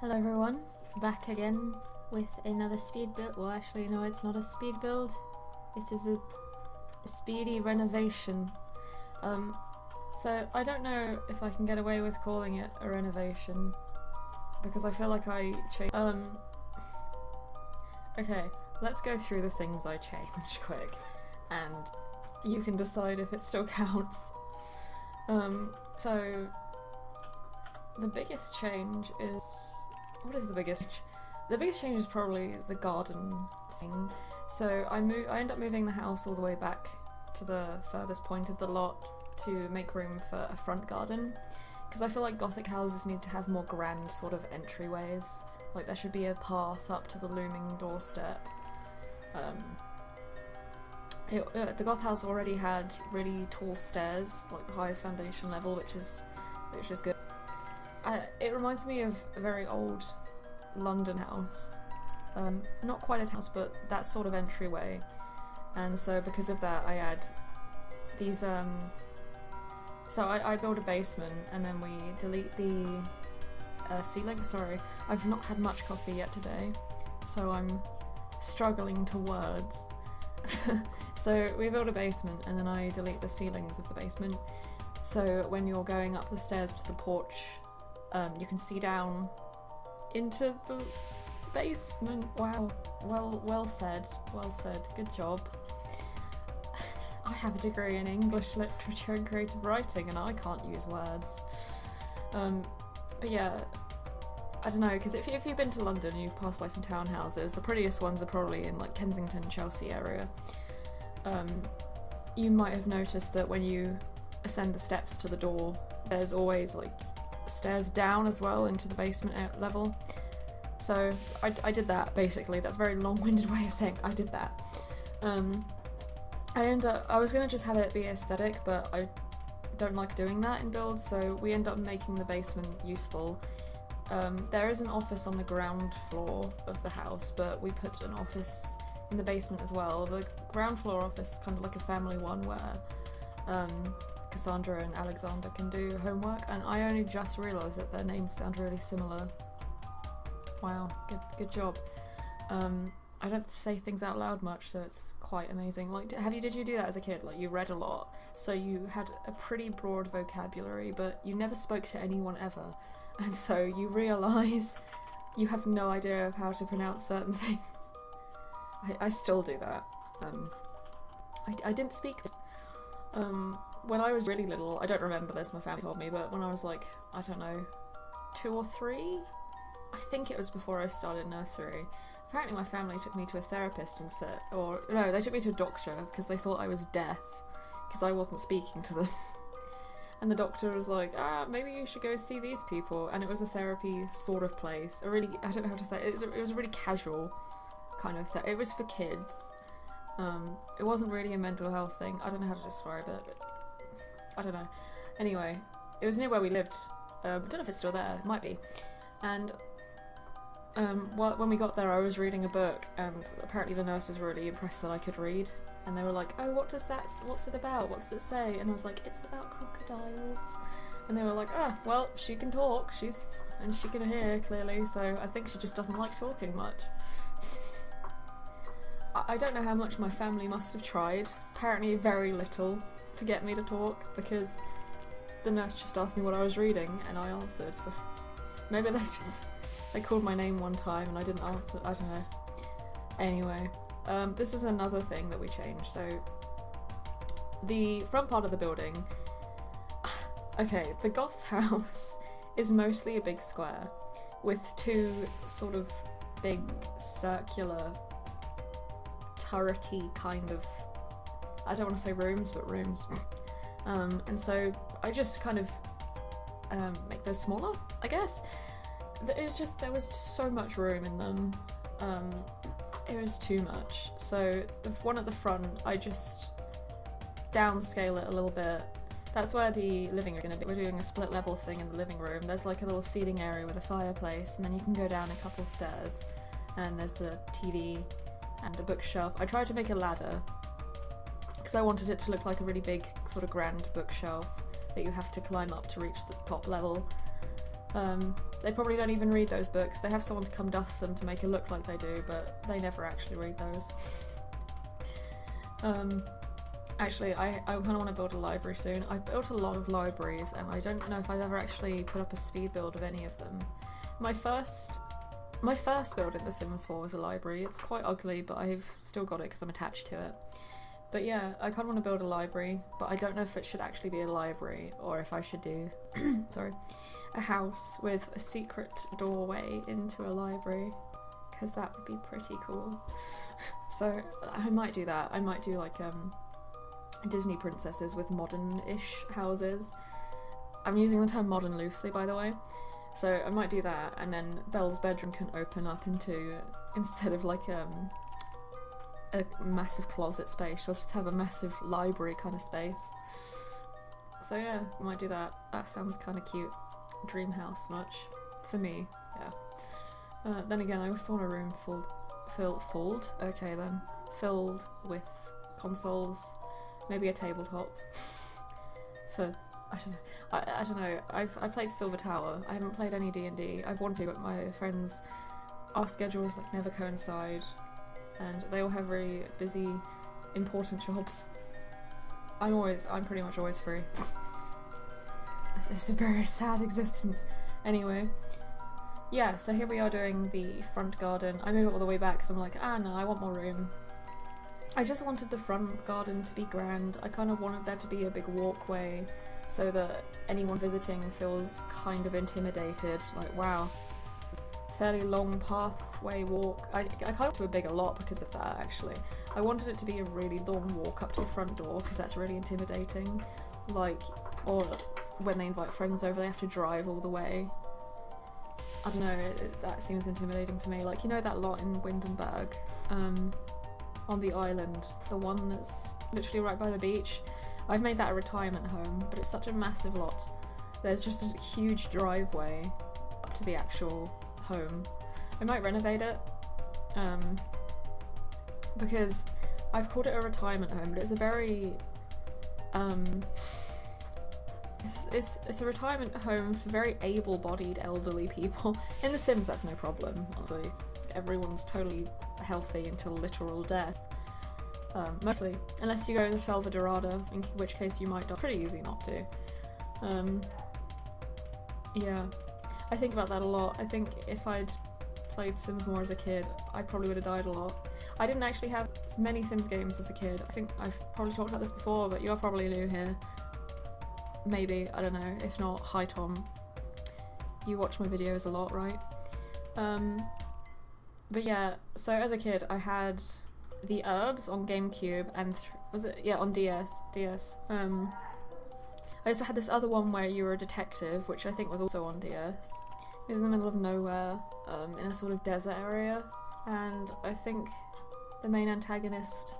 Hello everyone, back again with another speed build. Well, actually no, it's not a speed build. It is a speedy renovation. So I don't know if I can get away with calling it a renovation because I feel like I changed. Okay, let's go through the things I changed quick, and you can decide if it still counts. So the biggest change is... what is the biggest change? The biggest change is probably the garden thing. So I end up moving the house all the way back to the furthest point of the lot to make room for a front garden, because I feel like Gothic houses need to have more grand sort of entryways. Like there should be a path up to the looming doorstep. The Goth house already had really tall stairs, like the highest foundation level, which is good. It reminds me of a very old London house. Not quite a house, but that sort of entryway. And so because of that, I add these, so I build a basement and then we delete the ceiling. Sorry, I've not had much coffee yet today, so I'm struggling to words. So we build a basement and then I delete the ceilings of the basement. So when you're going up the stairs to the porch, you can see down into the basement. Wow, well said, good job. I have a degree in English literature and creative writing and I can't use words. But yeah, I don't know, because if you've been to London and you've passed by some townhouses, the prettiest ones are probably in like Kensington, Chelsea area. You might have noticed that when you ascend the steps to the door, there's always like stairs down as well into the basement level. So I did that basically. That's a very long-winded way of saying I did that. I was gonna just have it be aesthetic, but I don't like doing that in builds, so we end up making the basement useful. There is an office on the ground floor of the house, but we put an office in the basement as well. The ground floor office is kind of like a family one where Cassandra and Alexander can do homework, and I only just realised that their names sound really similar. Wow, good job. I don't say things out loud much, so it's quite amazing. Like, did you do that as a kid? Like, you read a lot, so you had a pretty broad vocabulary, but you never spoke to anyone ever, and so you realise you have no idea of how to pronounce certain things. I still do that. I didn't speak. When I was really little, I don't remember this, my family told me, but when I was like, I don't know, 2 or 3? I think it was before I started nursery. Apparently my family took me to a therapist and said, or no, they took me to a doctor because they thought I was deaf because I wasn't speaking to them. And the doctor was like, maybe you should go see these people. And it was a therapy sort of place. I don't know how to say it. It was a really casual kind of thing. It was for kids. It wasn't really a mental health thing. I don't know how to describe it, but I don't know. Anyway, it was near where we lived. I don't know if it's still there. It might be. And when we got there, I was reading a book, and apparently the nurses were really impressed that I could read. And they were like, "Oh, what's it about? What's it say?" And I was like, "It's about crocodiles." And they were like, "Oh, well, she can talk. And she can hear clearly. So I think she just doesn't like talking much." I don't know how much my family must have tried. Apparently very little to get me to talk, because the nurse just asked me what I was reading and I answered. So maybe they called my name one time and I didn't answer. I don't know. Anyway, this is another thing that we changed. So the front part of the building. Okay, the Goth house is mostly a big square with 2 sort of big circular turrety kind of, I don't want to say rooms, but rooms. And so I just kind of make those smaller, I guess. It's just, there was so much room in them. It was too much. So the one at the front, I just downscale it a little bit. That's where the living room is going to be. We're doing a split level thing in the living room. There's like a little seating area with a fireplace, and then you can go down a couple stairs, and there's the TV and a bookshelf. I tried to make a ladder because I wanted it to look like a really big sort of grand bookshelf that you have to climb up to reach the top level. They probably don't even read those books. They have someone to come dust them to make it look like they do, but they never actually read those. Actually, I kind of want to build a library soon. I've built a lot of libraries, and I don't know if I've ever actually put up a speed build of any of them. My first build in The Sims 4 was a library. It's quite ugly, but I've still got it because I'm attached to it. But yeah, I kind of want to build a library, but I don't know if it should actually be a library, or if I should do, sorry, a house with a secret doorway into a library, because that would be pretty cool. So I might do that. I might do like Disney princesses with modern-ish houses. I'm using the term modern loosely, by the way. So I might do that, and then Belle's bedroom can open up into, instead of like a massive closet space, she'll just have a massive library kind of space. So yeah, I might do that. That sounds kind of cute. Dream house much. For me, yeah. Then again, I also want a room filled with consoles, maybe a tabletop. I don't know. I've played Silver Tower. I haven't played any D&D. I've wanted to, but my friends, our schedules like never coincide, and they all have very busy, important jobs. I'm pretty much always free. It's a very sad existence. Anyway, yeah. So here we are doing the front garden. I move it all the way back because I'm like, no, I want more room. I just wanted the front garden to be grand. I kind of wanted there to be a big walkway so that anyone visiting feels kind of intimidated. Like, wow, fairly long pathway walk. I kind of to a bigger lot because of that, actually. I wanted it to be a really long walk up to the front door because that's really intimidating. Like, or when they invite friends over, they have to drive all the way. I don't know, that seems intimidating to me. Like, you know that lot in Windenburg? On the island, the one that's literally right by the beach. I've made that a retirement home, but it's such a massive lot. There's just a huge driveway up to the actual home. I might renovate it, because I've called it a retirement home, but it's a very, it's a retirement home for very able-bodied elderly people. In The Sims, that's no problem, honestly. Everyone's totally healthy until literal death. Mostly. Unless you go to Selva Dorada, in which case you might die. Pretty easy not to. Yeah. I think about that a lot. I think if I'd played Sims more as a kid, I probably would have died a lot. I didn't actually have as many Sims games as a kid. I think I've probably talked about this before, but you're probably new here. Maybe, I don't know. If not, hi Tom. You watch my videos a lot, right? But yeah, so as a kid, I had the Herbs on GameCube and on DS. I also had this other one where you were a detective, which I think was also on DS. It was in the middle of nowhere, in a sort of desert area, and I think the main antagonist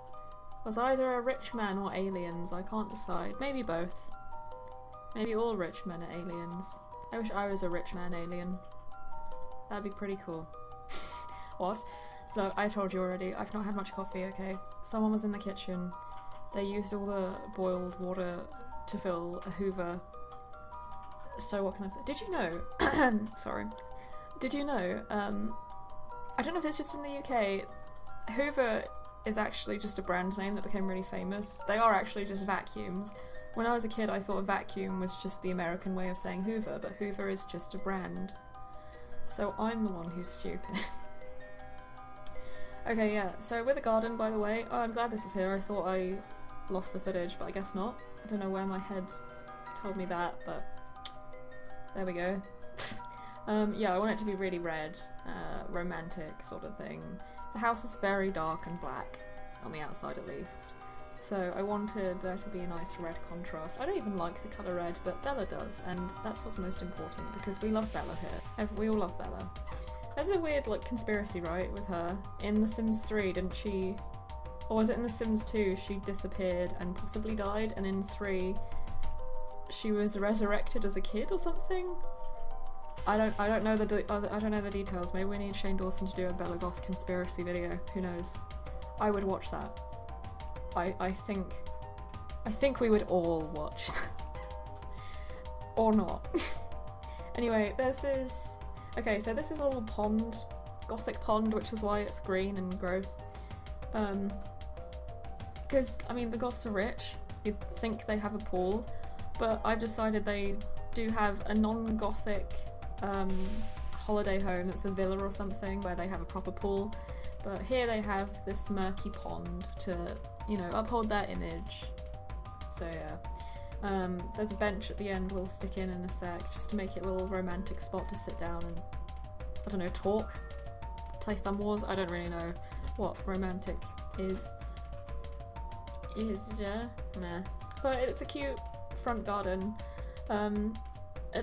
was either a rich man or aliens. I can't decide. Maybe both. Maybe all rich men are aliens. I wish I was a rich man alien. That'd be pretty cool. What? No, I told you already, I've not had much coffee, okay? Someone was in the kitchen. They used all the boiled water to fill a Hoover. So what can I say? Did you know, sorry. Did you know, I don't know if it's just in the UK, Hoover is actually just a brand name that became really famous. They are actually just vacuums. When I was a kid, I thought a vacuum was just the American way of saying Hoover, but Hoover is just a brand. So I'm the one who's stupid. Okay, yeah, so with the garden, by the way, I'm glad this is here. I thought I lost the footage, but I guess not. I don't know where my head told me that, but there we go. Yeah, I want it to be really red, romantic sort of thing. The house is very dark and black, on the outside at least. So I wanted there to be a nice red contrast. I don't even like the colour red, but Bella does, and that's what's most important, because we love Bella here. We all love Bella. There's a weird, like, conspiracy, right, with her. In The Sims 3, didn't she... Or was it in The Sims 2, she disappeared and possibly died, and in 3, she was resurrected as a kid or something? I don't know the details. Maybe we need Shane Dawson to do a Bella Goth conspiracy video. Who knows? I would watch that. I think we would all watch that. Or not. Anyway, there's this... Okay, so this is a little pond, Gothic pond, which is why it's green and gross. Because, I mean, the Goths are rich, you'd think they have a pool, but I've decided they do have a non-Gothic holiday home that's a villa or something where they have a proper pool, but here they have this murky pond to, you know, uphold their image. So yeah, there's a bench at the end we'll stick in a sec just to make it a little romantic spot to sit down and, I don't know, talk, play Thumb Wars. I don't really know what romantic is. Yeah, meh. But it's a cute front garden.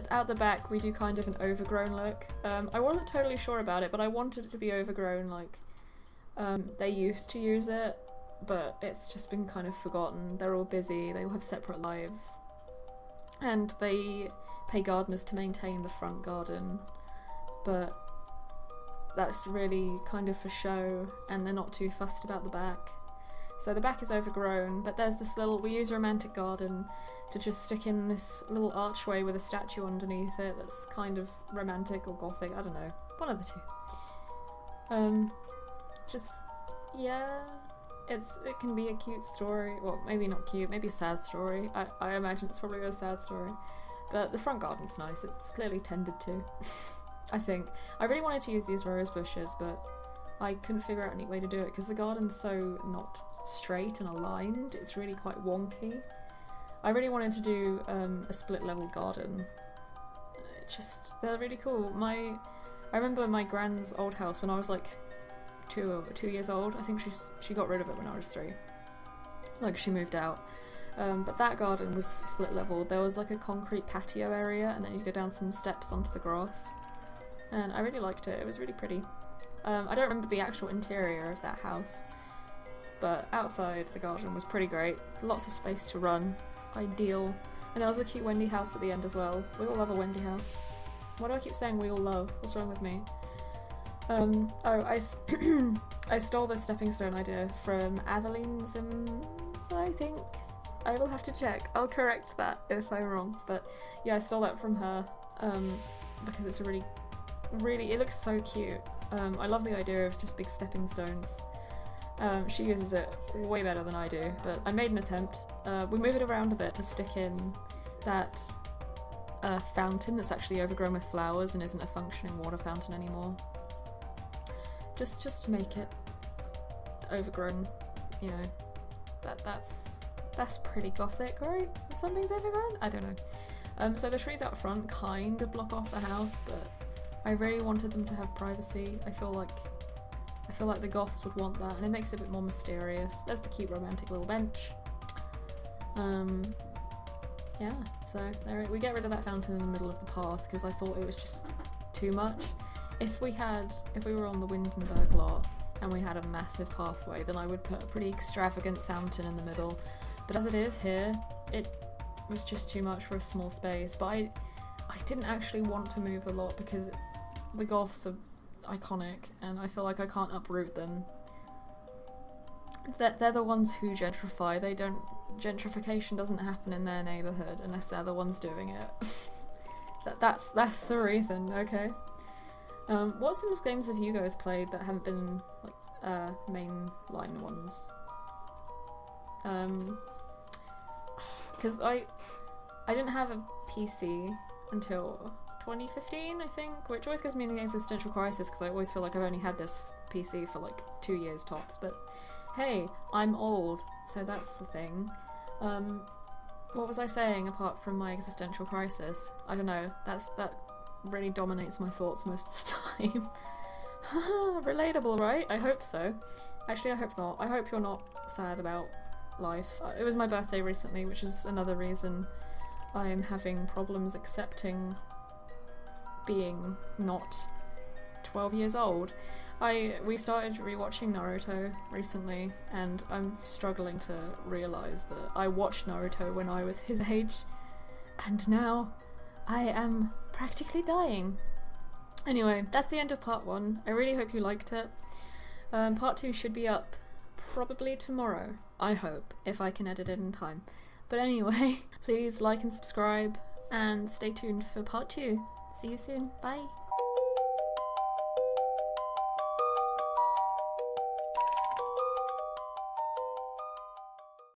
Out the back we do kind of an overgrown look. I wasn't totally sure about it, but I wanted it to be overgrown, like they used to use it, but it's just been kind of forgotten. They're all busy, they all have separate lives, and they pay gardeners to maintain the front garden, but that's really kind of for show, and they're not too fussed about the back. So the back is overgrown, but there's this little, we use a romantic garden to just stick in this little archway with a statue underneath it that's kind of romantic or Gothic, I don't know, one of the two. Just, yeah, it can be a cute story, well maybe not cute, maybe a sad story. I imagine it's probably a sad story, but the front garden's nice, it's clearly tended to. I think. I really wanted to use these rose bushes, but I couldn't figure out any way to do it because the garden's so not straight and aligned, it's really quite wonky. I really wanted to do a split level garden. They're really cool. I remember my grand's old house when I was like 2 years old. I think she got rid of it when I was 3. Like she moved out. But that garden was split level. There was like a concrete patio area and then you'd go down some steps onto the grass. And I really liked it, it was really pretty. I don't remember the actual interior of that house, but outside the garden was pretty great. Lots of space to run, ideal. And there was a cute Wendy house at the end as well. We all love a Wendy house. Why do I keep saying we all love? What's wrong with me? I stole this stepping stone idea from Aveline Sims, I think. I will have to check. I'll correct that if I'm wrong. But yeah, I stole that from her because it's a really, it looks so cute. I love the idea of just big stepping stones. She uses it way better than I do, but I made an attempt. We move it around a bit to stick in that fountain that's actually overgrown with flowers and isn't a functioning water fountain anymore. Just to make it overgrown, you know. That's pretty Gothic, right? Something's overgrown? I don't know. So the trees out front kind of block off the house, but I really wanted them to have privacy. I feel like the Goths would want that, and it makes it a bit more mysterious. There's the cute romantic little bench. Yeah, so there, we get rid of that fountain in the middle of the path because I thought it was just too much. If we were on the Windenburg lot and we had a massive pathway, then I would put a pretty extravagant fountain in the middle. But as it is here, it was just too much for a small space. But I didn't actually want to move a lot because the Goths are iconic and I feel like I can't uproot them. They're the ones who gentrify. Gentrification doesn't happen in their neighbourhood unless they're the ones doing it. That's the reason, okay? What Sims games have you guys played that haven't been like mainline ones? Because I didn't have a PC until 2015, I think, which always gives me an existential crisis because I always feel like I've only had this PC for like 2 years tops, but hey, I'm old, so that's the thing. What was I saying apart from my existential crisis? I don't know, that really dominates my thoughts most of the time. Relatable, right? I hope so. Actually, I hope not. I hope you're not sad about life. It was my birthday recently, which is another reason I am having problems accepting being not 12 years old. We started rewatching Naruto recently, and I'm struggling to realise that I watched Naruto when I was his age, and now I am practically dying. Anyway, that's the end of part 1. I really hope you liked it. Part 2 should be up probably tomorrow, I hope, if I can edit it in time. But anyway, please like and subscribe, and stay tuned for part 2. See you soon. Bye.